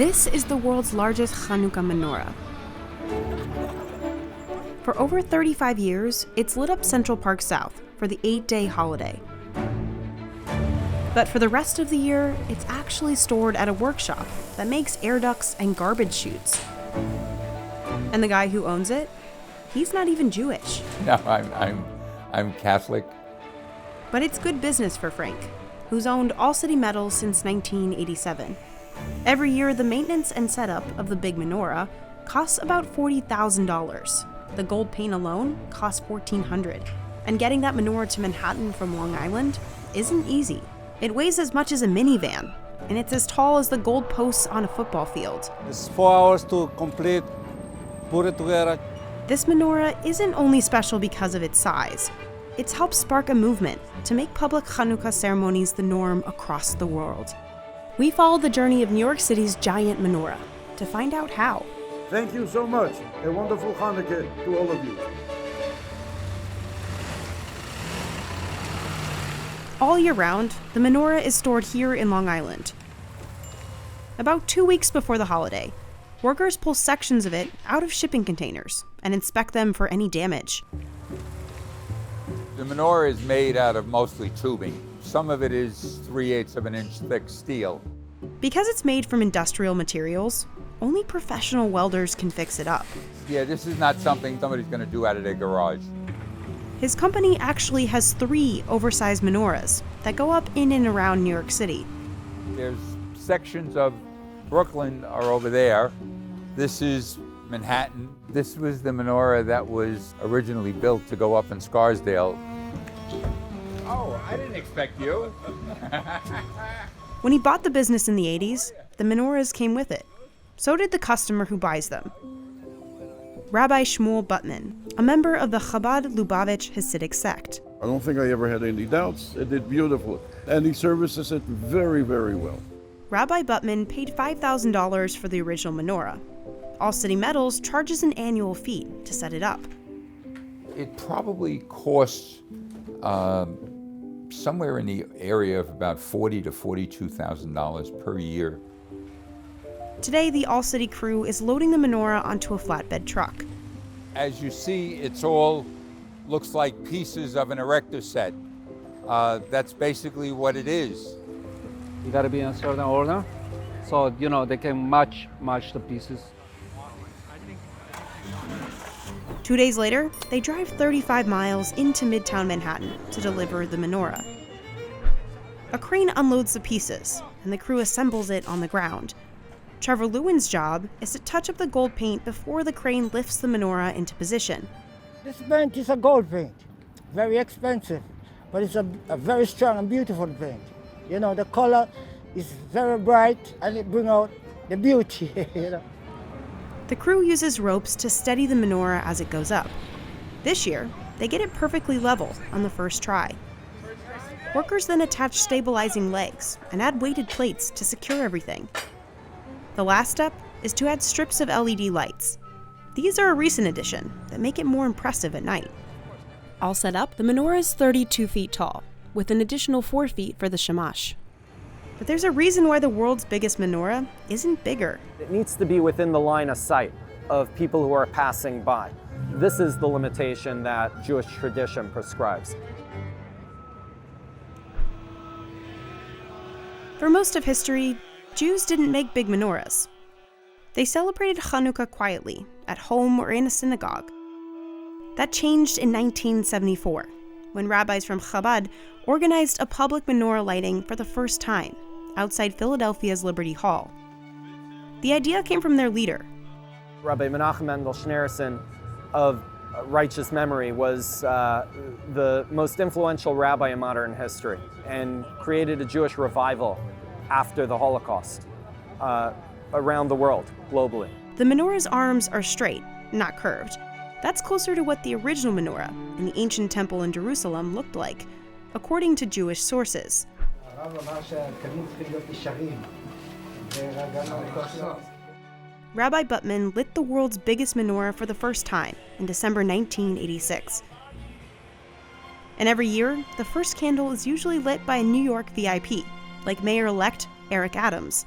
This is the world's largest Hanukkah menorah. For over 35 years, it's lit up Central Park South for the 8-day holiday. But for the rest of the year, it's actually stored at a workshop that makes air ducts and garbage chutes. And the guy who owns it, he's not even Jewish. No, I'm Catholic. But it's good business for Frank, who's owned All City Metals since 1987. Every year, the maintenance and setup of the big menorah costs about $40,000. The gold paint alone costs $1,400. And getting that menorah to Manhattan from Long Island isn't easy. It weighs as much as a minivan, and it's as tall as the gold posts on a football field. It's 4 hours to complete, put it together. This menorah isn't only special because of its size. It's helped spark a movement to make public Hanukkah ceremonies the norm across the world. We followed the journey of New York City's giant menorah to find out how. Thank you so much. A wonderful Hanukkah to all of you. All year round, the menorah is stored here in Long Island. About 2 weeks before the holiday, workers pull sections of it out of shipping containers and inspect them for any damage. The menorah is made out of mostly tubing. Some of it is 3/8 of an inch thick steel. Because it's made from industrial materials, only professional welders can fix it up. Yeah, this is not something somebody's going to do out of their garage. His company actually has 3 oversized menorahs that go up in and around New York City. There's sections of Brooklyn are over there. This is Manhattan. This was the menorah that was originally built to go up in Scarsdale. Oh, I didn't expect you. When he bought the business in the 80s, the menorahs came with it. So did the customer who buys them. Rabbi Shmuel Butman, a member of the Chabad Lubavitch Hasidic sect. I don't think I ever had any doubts. It did beautiful. And he services it very, very well. Rabbi Butman paid $5,000 for the original menorah. All City Metals charges an annual fee to set it up. It probably costs somewhere in the area of about $40,000 to $42,000 per year. Today, the All City crew is loading the menorah onto a flatbed truck. As you see, it's all looks like pieces of an erector set. That's basically what it is. You gotta be in a certain order, so they can match the pieces. 2 days later, they drive 35 miles into midtown Manhattan to deliver the menorah. A crane unloads the pieces, and the crew assembles it on the ground. Trevor Lewin's job is to touch up the gold paint before the crane lifts the menorah into position. This paint is a gold paint, very expensive, but it's a very strong and beautiful paint. The color is very bright and it brings out the beauty. The crew uses ropes to steady the menorah as it goes up. This year, they get it perfectly level on the first try. Workers then attach stabilizing legs and add weighted plates to secure everything. The last step is to add strips of LED lights. These are a recent addition that make it more impressive at night. All set up, the menorah is 32 feet tall, with an additional 4 feet for the shamash. But there's a reason why the world's biggest menorah isn't bigger. It needs to be within the line of sight of people who are passing by. This is the limitation that Jewish tradition prescribes. For most of history, Jews didn't make big menorahs. They celebrated Hanukkah quietly, at home or in a synagogue. That changed in 1974, when rabbis from Chabad organized a public menorah lighting for the first time outside Philadelphia's Liberty Hall. The idea came from their leader. Rabbi Menachem Mendel Schneerson of righteous memory was the most influential rabbi in modern history and created a Jewish revival after the Holocaust around the world, globally. The menorah's arms are straight, not curved. That's closer to what the original menorah in the ancient temple in Jerusalem looked like, according to Jewish sources. Rabbi Butman lit the world's biggest menorah for the first time in December 1986. And every year, the first candle is usually lit by a New York VIP, like Mayor-elect Eric Adams.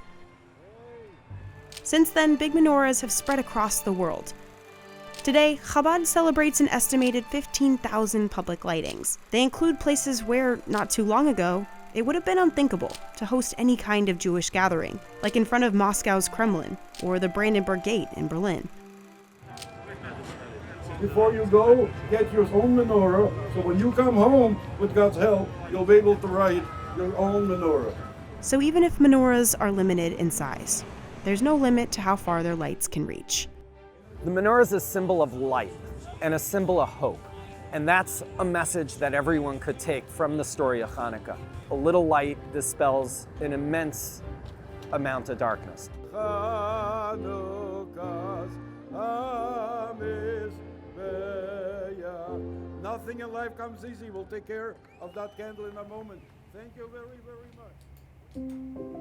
Since then, big menorahs have spread across the world. Today, Chabad celebrates an estimated 15,000 public lightings. They include places where, not too long ago, it would have been unthinkable to host any kind of Jewish gathering, like in front of Moscow's Kremlin or the Brandenburg Gate in Berlin. Before you go, get your own menorah, so when you come home, with God's help, you'll be able to write your own menorah. So even if menorahs are limited in size, there's no limit to how far their lights can reach. The menorah is a symbol of light and a symbol of hope. And that's a message that everyone could take from the story of Hanukkah. A little light dispels an immense amount of darkness. Nothing in life comes easy. We'll take care of that candle in a moment. Thank you very, very much.